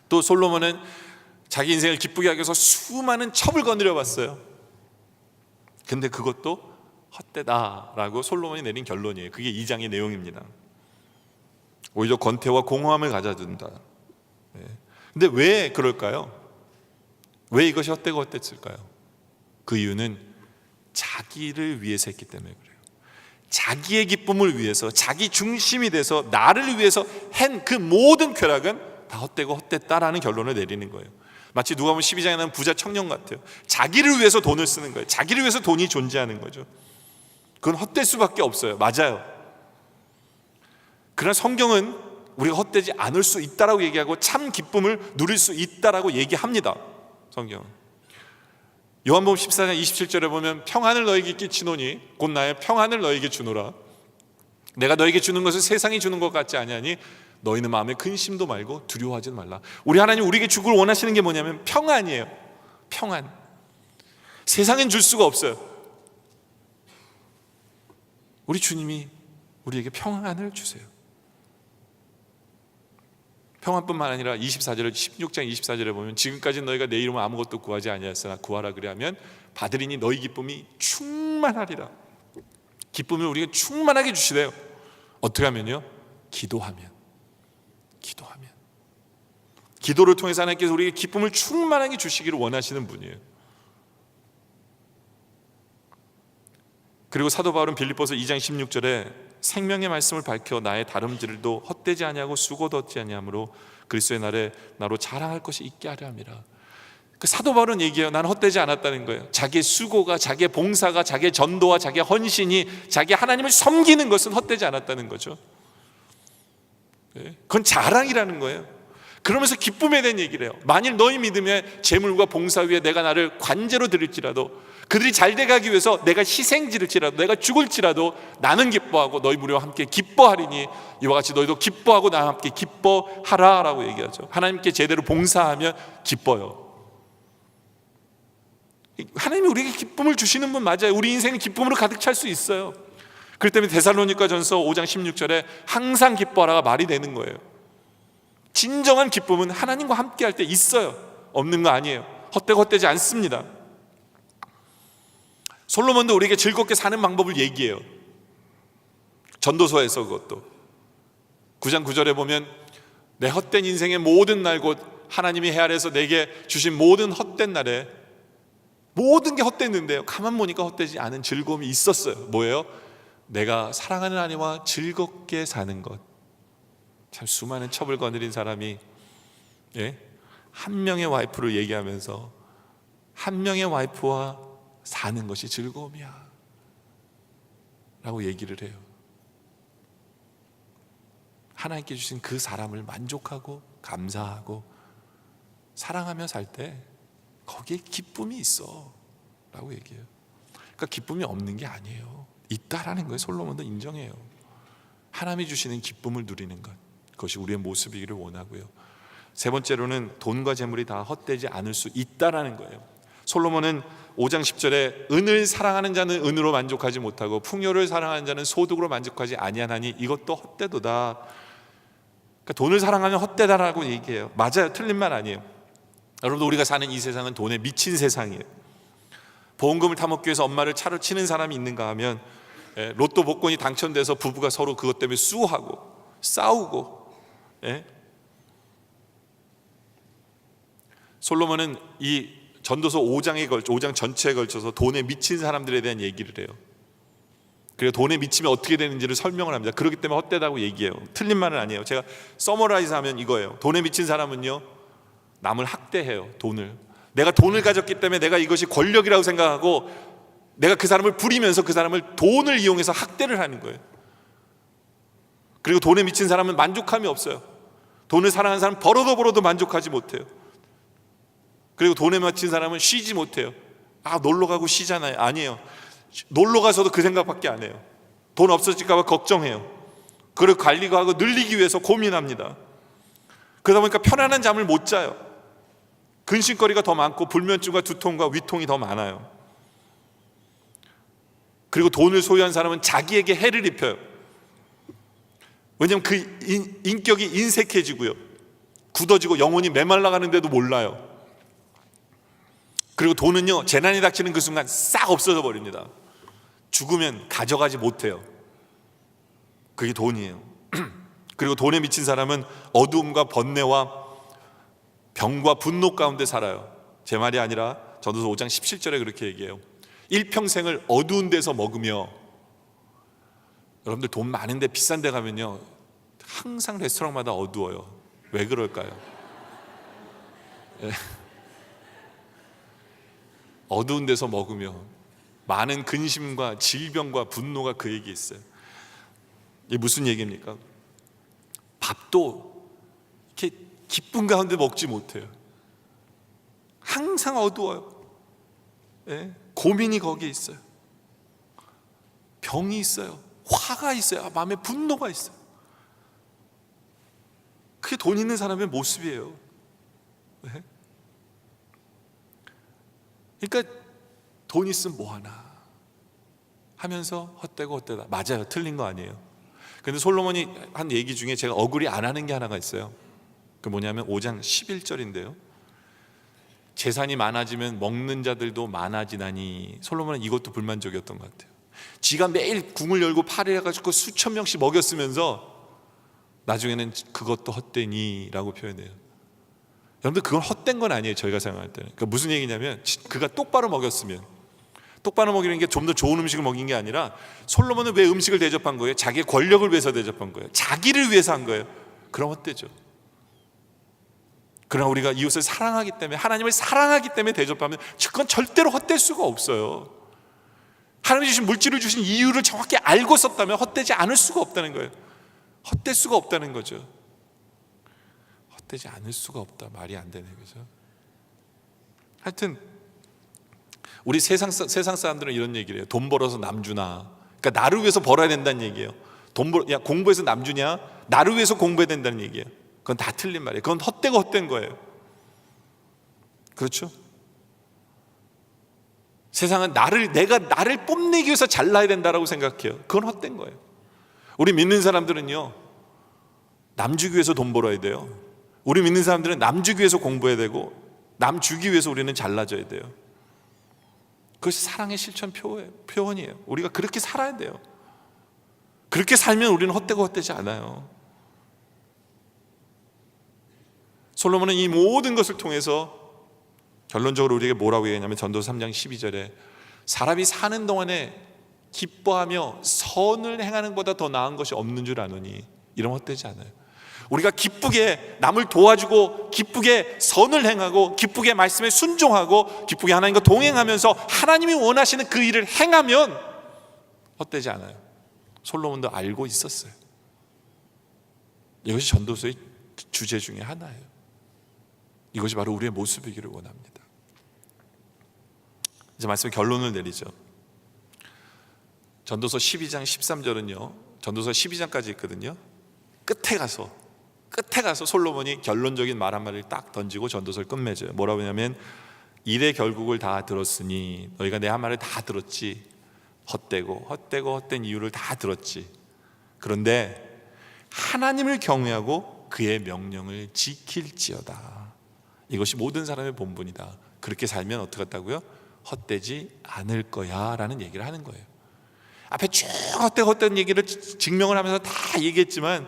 또 솔로몬은 자기 인생을 기쁘게 하기 위해서 수많은 첩을 거느려 봤어요. 근데 그것도 헛되다라고 솔로몬이 내린 결론이에요. 그게 2장의 내용입니다. 오히려 권태와 공허함을 가져준다. 근데 왜 그럴까요? 왜 이것이 헛되고 헛됐을까요? 그 이유는 자기를 위해서 했기 때문에 그래요. 자기의 기쁨을 위해서, 자기 중심이 돼서 나를 위해서 한 그 모든 쾌락은 다 헛되고 헛됐다라는 결론을 내리는 거예요. 마치 누가복음 12장에 나온 부자 청년 같아요. 자기를 위해서 돈을 쓰는 거예요. 자기를 위해서 돈이 존재하는 거죠. 그건 헛될 수밖에 없어요. 맞아요. 그러나 성경은 우리가 헛되지 않을 수 있다라고 얘기하고 참 기쁨을 누릴 수 있다라고 얘기합니다. 성경은. 요한복음 14장 27절에 보면 평안을 너에게 끼치노니 곧 나의 평안을 너에게 주노라. 내가 너에게 주는 것을 세상이 주는 것 같지 아니하니 너희는 마음에 근심도 말고 두려워하지 말라. 우리 하나님 우리에게 주길 원하시는 게 뭐냐면 평안이에요. 평안. 세상엔 줄 수가 없어요. 우리 주님이 우리에게 평안을 주세요. 평안뿐만 아니라 24절 16장 24절에 보면 지금까지 너희가 내 이름으로 아무것도 구하지 아니하였으나 구하라 그리하면 받으리니 너희 기쁨이 충만하리라. 기쁨을 우리가 충만하게 주시래요. 어떻게 하면요? 기도하면. 기도를 통해서 하나님께서 우리에게 기쁨을 충만하게 주시기를 원하시는 분이에요. 그리고 사도 바울은 빌립보서 2장 16절에 생명의 말씀을 밝혀 나의 다름질도 헛되지 아니하고 수고도 얻지 아니하므로 그리스도의 날에 나로 자랑할 것이 있게 하려 함이라. 그 사도 바울은 얘기해요. 나는 헛되지 않았다는 거예요. 자기의 수고가, 자기의 봉사가, 자기의 전도와 자기의 헌신이, 자기 하나님을 섬기는 것은 헛되지 않았다는 거죠. 그건 자랑이라는 거예요. 그러면서 기쁨에 대한 얘기를 해요. 만일 너희 믿음의 재물과 봉사 위에 내가 나를 관제로 드릴지라도, 그들이 잘 돼가기 위해서 내가 희생 지를지라도, 내가 죽을지라도 나는 기뻐하고 너희 무리와 함께 기뻐하리니 이와 같이 너희도 기뻐하고 나와 함께 기뻐하라 라고 얘기하죠. 하나님께 제대로 봉사하면 기뻐요. 하나님이 우리에게 기쁨을 주시는 분 맞아요. 우리 인생은 기쁨으로 가득 찰 수 있어요. 그렇기 때문에 데살로니가전서 5장 16절에 항상 기뻐하라가 말이 되는 거예요. 진정한 기쁨은 하나님과 함께 할 때 있어요. 없는 거 아니에요. 헛되지 않습니다. 솔로몬도 우리에게 즐겁게 사는 방법을 얘기해요. 전도서에서 그것도 9장 9절에 보면 내 헛된 인생의 모든 날 곧 하나님이 해 아래에서 내게 주신 모든 헛된 날에 모든 게 헛됐는데요, 가만 보니까 헛되지 않은 즐거움이 있었어요. 뭐예요? 내가 사랑하는 아내와 즐겁게 사는 것. 참 수많은 첩을 거느린 사람이 한 명의 와이프를 얘기하면서 한 명의 와이프와 사는 것이 즐거움이야 라고 얘기를 해요. 하나님께 주신 그 사람을 만족하고 감사하고 사랑하며 살 때 거기에 기쁨이 있어 라고 얘기해요. 그러니까 기쁨이 없는 게 아니에요. 있다라는 거예요. 솔로몬도 인정해요. 하나님이 주시는 기쁨을 누리는 것, 그것이 우리의 모습이기를 원하고요. 세 번째로는 돈과 재물이 다 헛되지 않을 수 있다라는 거예요. 솔로몬은 5장 10절에 은을 사랑하는 자는 은으로 만족하지 못하고 풍요를 사랑하는 자는 소득으로 만족하지 아니하나니 이것도 헛되도다. 그러니까 돈을 사랑하면 헛되다라고 얘기해요. 맞아요. 틀린 말 아니에요. 여러분도 우리가 사는 이 세상은 돈에 미친 세상이에요. 보험금을 타먹기 위해서 엄마를 차로 치는 사람이 있는가 하면 로또 복권이 당첨돼서 부부가 서로 그것 때문에 수하고 싸우고. 솔로몬은 이 전도서 5장 전체에 걸쳐서 돈에 미친 사람들에 대한 얘기를 해요. 그리고 돈에 미치면 어떻게 되는지를 설명을 합니다. 그렇기 때문에 헛되다고 얘기해요. 틀린 말은 아니에요. 제가 서머라이즈 하면 이거예요. 돈에 미친 사람은요, 남을 학대해요. 내가 돈을 가졌기 때문에 내가 이것이 권력이라고 생각하고 내가 그 사람을 부리면서 그 사람을 돈을 이용해서 학대를 하는 거예요. 그리고 돈에 미친 사람은 만족함이 없어요. 돈을 사랑하는 사람은 벌어도 만족하지 못해요. 그리고 돈에 미친 사람은 쉬지 못해요. 놀러 가고 쉬잖아요. 아니에요. 놀러 가서도 그 생각밖에 안 해요. 돈 없어질까 봐 걱정해요. 그리고 관리가 하고 늘리기 위해서 고민합니다. 그러다 보니까 편안한 잠을 못 자요. 근심거리가 더 많고 불면증과 두통과 위통이 더 많아요. 그리고 돈을 소유한 사람은 자기에게 해를 입혀요. 왜냐하면 그 인격이 인색해지고요, 굳어지고 영혼이 메말라가는데도 몰라요. 그리고 돈은요, 재난이 닥치는 그 순간 싹 없어져 버립니다. 죽으면 가져가지 못해요. 그게 돈이에요. 그리고 돈에 미친 사람은 어두움과 번뇌와 병과 분노 가운데 살아요. 제 말이 아니라 전도서 5장 17절에 그렇게 얘기해요. 일평생을 어두운 데서 먹으며. 여러분들 돈 많은데 비싼 데 가면요, 항상 레스토랑마다 어두워요. 왜 그럴까요? 어두운 데서 먹으며 많은 근심과 질병과 분노가 그에게 있어요. 이게 무슨 얘기입니까? 밥도 이렇게 기쁜 가운데 먹지 못해요. 항상 어두워요. 고민이 거기에 있어요. 병이 있어요. 화가 있어요. 마음에 분노가 있어요. 그게 돈 있는 사람의 모습이에요. 그러니까 돈 있으면 뭐하나 하면서 헛되다. 맞아요. 틀린 거 아니에요. 근데 솔로몬이 한 얘기 중에 제가 억울히 안 하는 게 하나가 있어요. 그 뭐냐면 5장 11절인데요. 재산이 많아지면 먹는 자들도 많아지나니. 솔로몬은 이것도 불만족이었던 것 같아요. 지가 매일 궁을 열고 팔을 해가지고 수천 명씩 먹였으면서 나중에는 그것도 헛되니 라고 표현해요. 여러분들, 그건 헛된 건 아니에요. 저희가 생각할 때는. 그러니까 무슨 얘기냐면, 그가 똑바로 먹였으면, 똑바로 먹이는 게 좀 더 좋은 음식을 먹인 게 아니라, 솔로몬은 왜 음식을 대접한 거예요? 자기의 권력을 위해서 대접한 거예요. 자기를 위해서 한 거예요. 그럼 헛되죠. 그러나 우리가 이웃을 사랑하기 때문에, 하나님을 사랑하기 때문에 대접하면 그건 절대로 헛될 수가 없어요. 하나님이 주신 물질을 주신 이유를 정확히 알고 썼다면 헛되지 않을 수가 없다는 거예요. 헛될 수가 없다는 거죠. 헛되지 않을 수가 없다. 말이 안 되네, 그죠? 하여튼 우리 세상 사람들은 이런 얘기를 해요. 돈 벌어서 남 주나. 그러니까 나를 위해서 벌어야 된다는 얘기예요. 야, 공부해서 남 주냐? 나를 위해서 공부해야 된다는 얘기예요. 그건 다 틀린 말이에요. 그건 헛되고 헛된 거예요. 그렇죠? 세상은 내가 나를 뽐내기 위해서 잘나야 된다라고 생각해요. 그건 헛된 거예요. 우리 믿는 사람들은요, 남 주기 위해서 돈 벌어야 돼요. 우리 믿는 사람들은 남 주기 위해서 공부해야 되고, 남 주기 위해서 우리는 잘나져야 돼요. 그것이 사랑의 실천 표현이에요. 우리가 그렇게 살아야 돼요. 그렇게 살면 우리는 헛되고 헛되지 않아요. 솔로몬은 이 모든 것을 통해서 결론적으로 우리에게 뭐라고 얘기하냐면, 전도서 3장 12절에 사람이 사는 동안에 기뻐하며 선을 행하는 것보다 더 나은 것이 없는 줄 아노니. 이러면 헛되지 않아요. 우리가 기쁘게 남을 도와주고, 기쁘게 선을 행하고, 기쁘게 말씀에 순종하고, 기쁘게 하나님과 동행하면서 하나님이 원하시는 그 일을 행하면 헛되지 않아요. 솔로몬도 알고 있었어요. 이것이 전도서의 주제 중에 하나예요. 이것이 바로 우리의 모습이기를 원합니다. 이제 말씀의 결론을 내리죠. 전도서 12장 13절은요, 전도서 12장까지 있거든요. 끝에 가서 솔로몬이 결론적인 말 한마디를 딱 던지고 전도서를 끝맺어요. 뭐라고 하냐면, 일의 결국을 다 들었으니 너희가 내 한 말을 다 들었지. 헛된 이유를 다 들었지. 그런데 하나님을 경외하고 그의 명령을 지킬지어다. 이것이 모든 사람의 본분이다. 그렇게 살면 어떻게 한다고요? 헛되지 않을 거야 라는 얘기를 하는 거예요. 앞에 쭉 헛된 얘기를 증명을 하면서 다 얘기했지만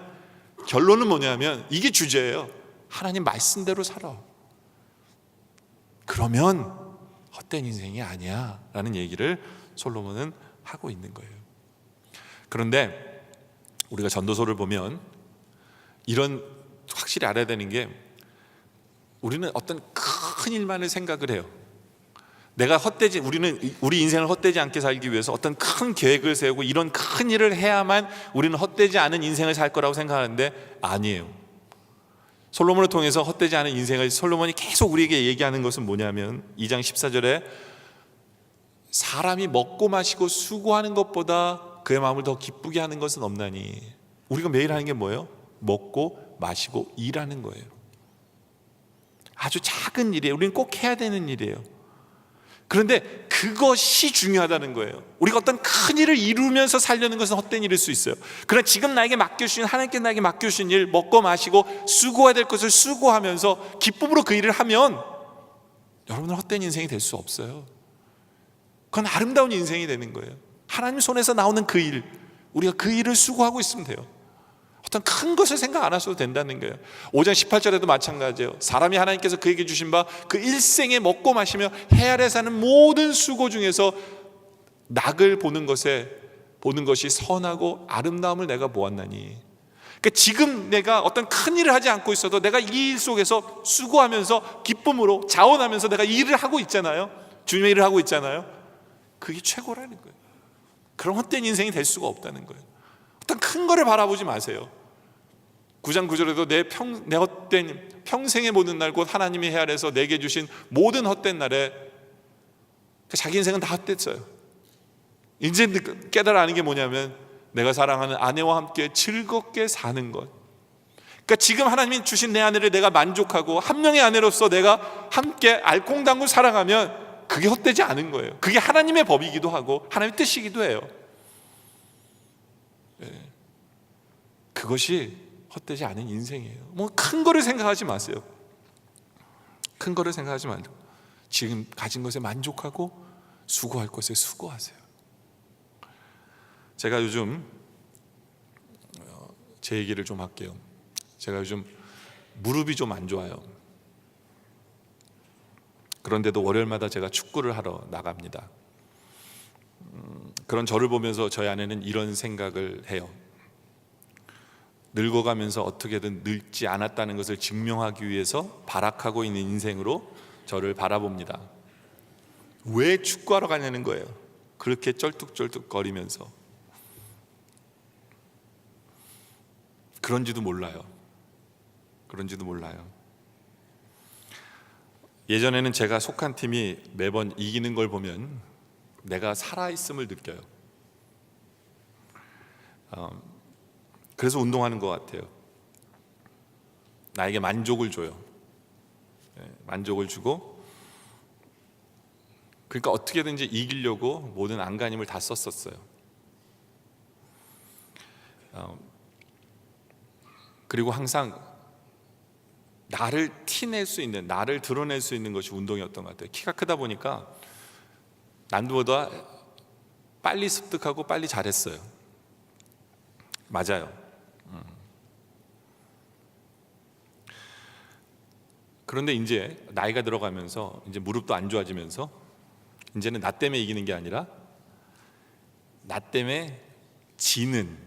결론은 뭐냐면, 이게 주제예요. 하나님 말씀대로 살아. 그러면 헛된 인생이 아니야 라는 얘기를 솔로몬은 하고 있는 거예요. 그런데 우리가 전도서를 보면 이런 확실히 알아야 되는 게, 우리는 어떤 큰 일만을 생각을 해요. 우리는 우리 인생을 헛되지 않게 살기 위해서 어떤 큰 계획을 세우고 이런 큰 일을 해야만 우리는 헛되지 않은 인생을 살 거라고 생각하는데 아니에요. 솔로몬을 통해서 헛되지 않은 인생을 솔로몬이 계속 우리에게 얘기하는 것은 뭐냐면, 2장 14절에 사람이 먹고 마시고 수고하는 것보다 그의 마음을 더 기쁘게 하는 것은 없나니. 우리가 매일 하는 게 뭐예요? 먹고 마시고 일하는 거예요. 아주 작은 일이에요. 우리는 꼭 해야 되는 일이에요. 그런데 그것이 중요하다는 거예요. 우리가 어떤 큰 일을 이루면서 살려는 것은 헛된 일일 수 있어요. 그러나 지금 나에게 맡겨주신, 하나님께 나에게 맡겨주신 일, 먹고 마시고 수고해야 될 것을 수고하면서 기쁨으로 그 일을 하면 여러분은 헛된 인생이 될 수 없어요. 그건 아름다운 인생이 되는 거예요. 하나님 손에서 나오는 그 일, 우리가 그 일을 수고하고 있으면 돼요. 어떤 큰 것을 생각 안 하셔도 된다는 거예요. 5장 18절에도 마찬가지예요. 사람이 하나님께서 그에게 주신 바 그 일생에 먹고 마시며 해 아래 사는 모든 수고 중에서 낙을 보는 것이 선하고 아름다움을 내가 보았나니. 그러니까 지금 내가 어떤 큰 일을 하지 않고 있어도 내가 이 일 속에서 수고하면서 기쁨으로 자원하면서 내가 일을 하고 있잖아요. 주님의 일을 하고 있잖아요. 그게 최고라는 거예요. 그런 헛된 인생이 될 수가 없다는 거예요. 어떤 큰 거를 바라보지 마세요. 9장 9절에도 내 헛된 평생의 모든 날 곧 하나님이 해 아래서 내게 주신 모든 헛된 날에 자기 인생은 다 헛됐어요. 이제 깨달아 아는 게 뭐냐면, 내가 사랑하는 아내와 함께 즐겁게 사는 것. 그러니까 지금 하나님이 주신 내 아내를 내가 만족하고 한 명의 아내로서 내가 함께 알콩달콩 살아가면 그게 헛되지 않은 거예요. 그게 하나님의 법이기도 하고 하나님의 뜻이기도 해요. 그것이 헛되지 않은 인생이에요. 뭐 큰 거를 생각하지 마세요. 큰 거를 생각하지 말고 지금 가진 것에 만족하고 수고할 것에 수고하세요. 제가 요즘 제 얘기를 좀 할게요. 제가 요즘 무릎이 좀 안 좋아요. 그런데도 월요일마다 제가 축구를 하러 나갑니다. 그런 저를 보면서 저희 아내는 이런 생각을 해요. 늙어가면서 어떻게든 늙지 않았다는 것을 증명하기 위해서 발악하고 있는 인생으로 저를 바라봅니다. 왜 축구하러 가냐는 거예요. 그렇게 쩔뚝쩔뚝 거리면서. 그런지도 몰라요. 예전에는 제가 속한 팀이 매번 이기는 걸 보면 내가 살아있음을 느껴요. 그래서 운동하는 것 같아요. 나에게 만족을 줘요. 만족을 주고, 그러니까 어떻게든지 이기려고 모든 안간힘을 다 썼었어요. 그리고 항상 나를 티낼 수 있는, 나를 드러낼 수 있는 것이 운동이었던 것 같아요. 키가 크다 보니까 남들보다 빨리 습득하고 빨리 잘했어요. 맞아요. 그런데 이제 나이가 들어가면서 이제 무릎도 안 좋아지면서 이제는 나 때문에 이기는 게 아니라 나 때문에 지는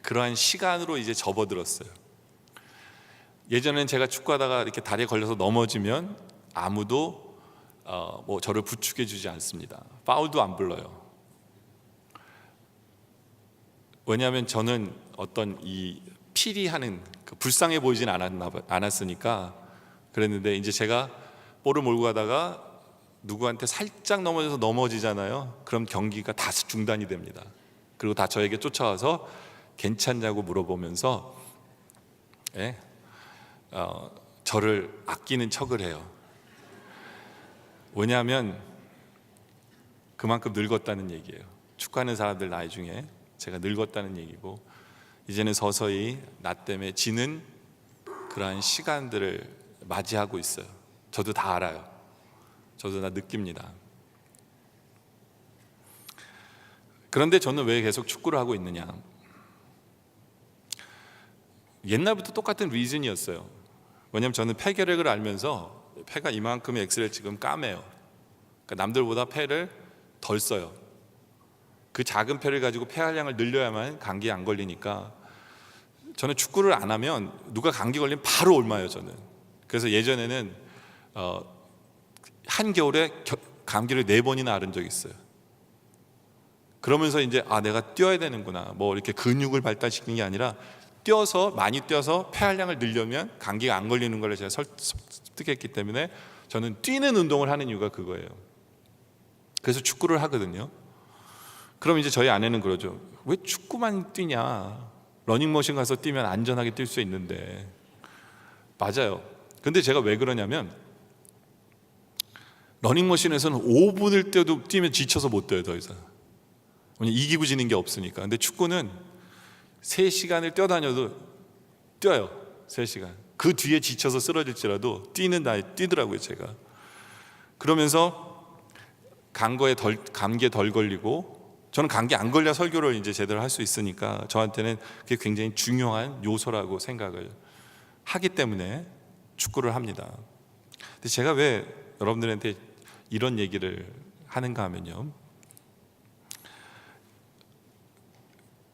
그러한 시간으로 이제 접어들었어요. 예전엔 제가 축구하다가 이렇게 다리에 걸려서 넘어지면 아무도 뭐 저를 부축해 주지 않습니다. 파울도 안 불러요. 왜냐하면 저는 어떤 이 피리하는 불쌍해 보이진 않았으니까 그랬는데, 이제 제가 볼을 몰고 가다가 누구한테 살짝 넘어지잖아요. 그럼 경기가 다 중단이 됩니다. 그리고 다 저에게 쫓아와서 괜찮냐고 물어보면서 저를 아끼는 척을 해요. 왜냐하면 그만큼 늙었다는 얘기예요. 축구하는 사람들 나이 중에 제가 늙었다는 얘기고, 이제는 서서히 나 때문에 지는 그러한 시간들을 맞이하고 있어요. 저도 다 알아요. 저도 다 느낍니다. 그런데 저는 왜 계속 축구를 하고 있느냐? 옛날부터 똑같은 리즌이었어요. 왜냐하면 저는 폐결핵을 알면서 폐가 이만큼의 엑스레이를 지금 까매요. 그러니까 남들보다 폐를 덜 써요. 그 작은 폐를 가지고 폐활량을 늘려야만 감기에 안 걸리니까 저는 축구를 안 하면 누가 감기 걸리면 바로 옮아요. 저는. 그래서 예전에는 한겨울에 감기를 4번이나 앓은 적이 있어요. 그러면서 이제 내가 뛰어야 되는구나, 뭐 이렇게 근육을 발달시키는 게 아니라 많이 뛰어서 폐활량을 늘려면 감기가 안 걸리는 걸 제가 습득했기 때문에 저는 뛰는 운동을 하는 이유가 그거예요. 그래서 축구를 하거든요. 그럼 이제 저희 아내는 그러죠. 왜 축구만 뛰냐? 러닝머신 가서 뛰면 안전하게 뛸 수 있는데. 맞아요. 근데 제가 왜 그러냐면 러닝머신에서는 5분을 뛰면 지쳐서 못 뛰어요. 더 이상. 왜냐면 이기고 지는 게 없으니까. 근데 축구는 3시간을 뛰어다녀도 뛰어요. 3시간. 그 뒤에 지쳐서 쓰러질지라도 뛰더라고요. 제가. 그러면서 감기에 덜 걸리고, 저는 감기 안 걸려 설교를 이제 제대로 할 수 있으니까 저한테는 그게 굉장히 중요한 요소라고 생각을 하기 때문에 축구를 합니다. 근데 제가 왜 여러분들한테 이런 얘기를 하는가 하면요,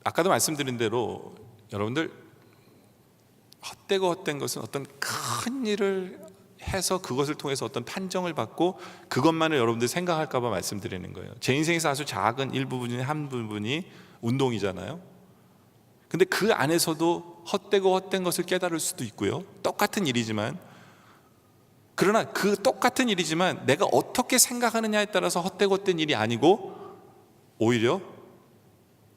아까도 말씀드린 대로 여러분들 헛된 것은 어떤 큰 일을 해서 그것을 통해서 어떤 판정을 받고 그것만을 여러분들 생각할까 봐 말씀드리는 거예요. 제 인생에서 아주 작은 한 부분이 운동이잖아요. 근데 그 안에서도 헛된 것을 깨달을 수도 있고요. 똑같은 일이지만, 그러나 그 똑같은 일이지만 내가 어떻게 생각하느냐에 따라서 헛된 일이 아니고 오히려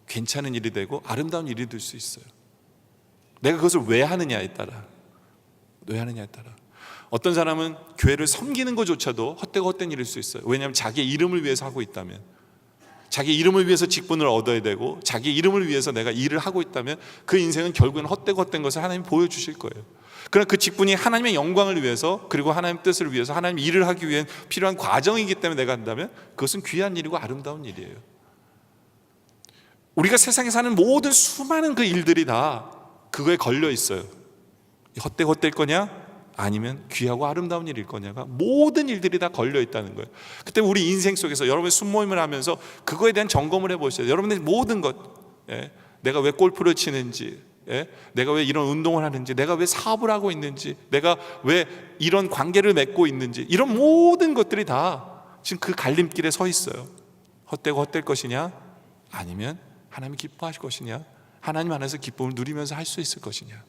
괜찮은 일이 되고 아름다운 일이 될 수 있어요. 내가 그것을 왜 하느냐에 따라. 어떤 사람은 교회를 섬기는 것조차도 헛된 일일 수 있어요. 왜냐하면 자기의 이름을 위해서 하고 있다면, 자기 이름을 위해서 직분을 얻어야 되고 자기 이름을 위해서 내가 일을 하고 있다면 그 인생은 결국은 헛되고 헛된 것을 하나님이 보여주실 거예요. 그러나 그 직분이 하나님의 영광을 위해서, 그리고 하나님 뜻을 위해서, 하나님 일을 하기 위해 필요한 과정이기 때문에 내가 한다면 그것은 귀한 일이고 아름다운 일이에요. 우리가 세상에 사는 모든 수많은 그 일들이 다 그거에 걸려 있어요. 헛되고 헛될 거냐? 아니면 귀하고 아름다운 일일 거냐가, 모든 일들이 다 걸려 있다는 거예요. 그때 우리 인생 속에서 여러분의 순모임을 하면서 그거에 대한 점검을 해보셔야 돼요. 여러분의 모든 것, 내가 왜 골프를 치는지, 내가 왜 이런 운동을 하는지, 내가 왜 사업을 하고 있는지, 내가 왜 이런 관계를 맺고 있는지, 이런 모든 것들이 다 지금 그 갈림길에 서 있어요. 헛되고 헛될 것이냐? 아니면 하나님이 기뻐하실 것이냐? 하나님 안에서 기쁨을 누리면서 할 수 있을 것이냐?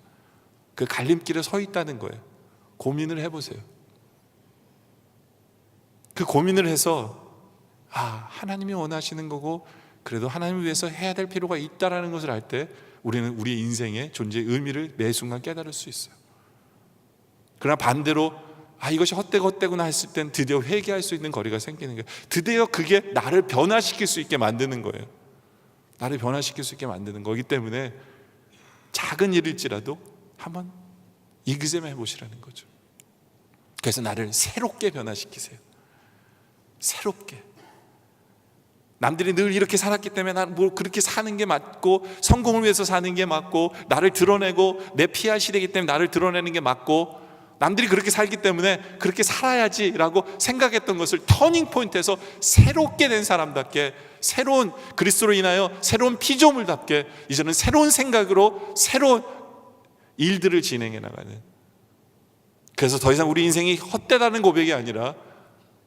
그 갈림길에 서 있다는 거예요. 고민을 해보세요. 그 고민을 해서 하나님이 원하시는 거고 그래도 하나님을 위해서 해야 될 필요가 있다라는 것을 알 때 우리는 우리의 인생의 존재의 의미를 매 순간 깨달을 수 있어요. 그러나 반대로 이것이 헛되구나 했을 땐 드디어 회개할 수 있는 거리가 생기는 거예요. 드디어 그게 나를 변화시킬 수 있게 만드는 거예요. 나를 변화시킬 수 있게 만드는 거기 때문에 작은 일일지라도 한번 이그제만 해보시라는 거죠. 그래서 나를 새롭게 변화시키세요. 새롭게. 남들이 늘 이렇게 살았기 때문에 나는 뭐 그렇게 사는 게 맞고, 성공을 위해서 사는 게 맞고, 나를 드러내고 내 PR 시대이기 때문에 나를 드러내는 게 맞고, 남들이 그렇게 살기 때문에 그렇게 살아야지라고 생각했던 것을 터닝 포인트에서 새롭게 된 사람답게, 새로운 그리스도로 인하여 새로운 피조물답게 이제는 새로운 생각으로 새로운 일들을 진행해 나가는, 그래서 더 이상 우리 인생이 헛되다는 고백이 아니라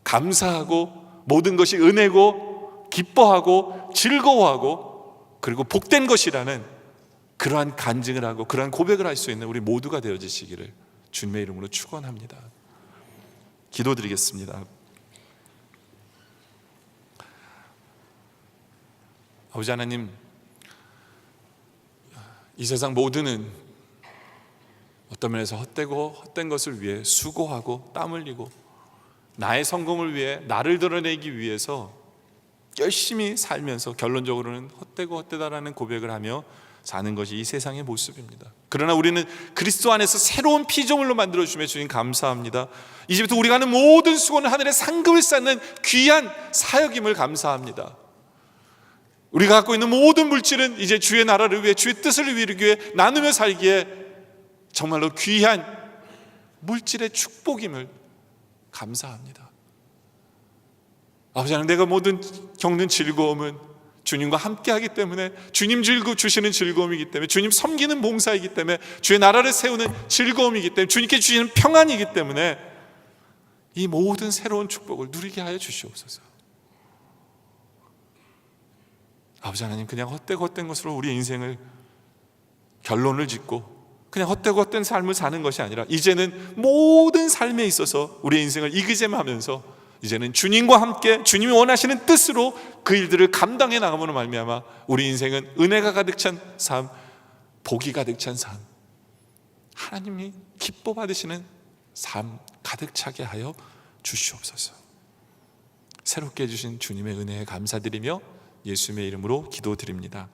감사하고 모든 것이 은혜고 기뻐하고 즐거워하고 그리고 복된 것이라는 그러한 간증을 하고 그러한 고백을 할 수 있는 우리 모두가 되어지시기를 주님의 이름으로 축원합니다. 기도드리겠습니다. 아버지 하나님, 이 세상 모두는 어떤 면에서 헛되고 헛된 것을 위해 수고하고 땀 흘리고 나의 성공을 위해, 나를 드러내기 위해서 열심히 살면서 결론적으로는 헛되고 헛되다라는 고백을 하며 사는 것이 이 세상의 모습입니다. 그러나 우리는 그리스도 안에서 새로운 피조물로 만들어주시며 주님 감사합니다. 이제부터 우리가 하는 모든 수고는 하늘의 상급을 쌓는 귀한 사역임을 감사합니다. 우리가 갖고 있는 모든 물질은 이제 주의 나라를 위해, 주의 뜻을 이루기 위해 나누며 살기에 정말로 귀한 물질의 축복임을 감사합니다. 아버지 하나님, 내가 모든 겪는 즐거움은 주님과 함께하기 때문에, 주님 주시는 즐거움이기 때문에, 주님 섬기는 봉사이기 때문에, 주의 나라를 세우는 즐거움이기 때문에, 주님께 주시는 평안이기 때문에 이 모든 새로운 축복을 누리게 하여 주시옵소서. 아버지 하나님, 그냥 헛되고 헛된 것으로 우리 인생을 결론을 짓고 그냥 헛되고 헛된 삶을 사는 것이 아니라 이제는 모든 삶에 있어서 우리의 인생을 이그제하면서 이제는 주님과 함께 주님이 원하시는 뜻으로 그 일들을 감당해 나감으로 말미암아 우리 인생은 은혜가 가득 찬 삶, 복이 가득 찬 삶, 하나님이 기뻐 받으시는 삶 가득 차게 하여 주시옵소서. 새롭게 해주신 주님의 은혜에 감사드리며 예수님의 이름으로 기도드립니다.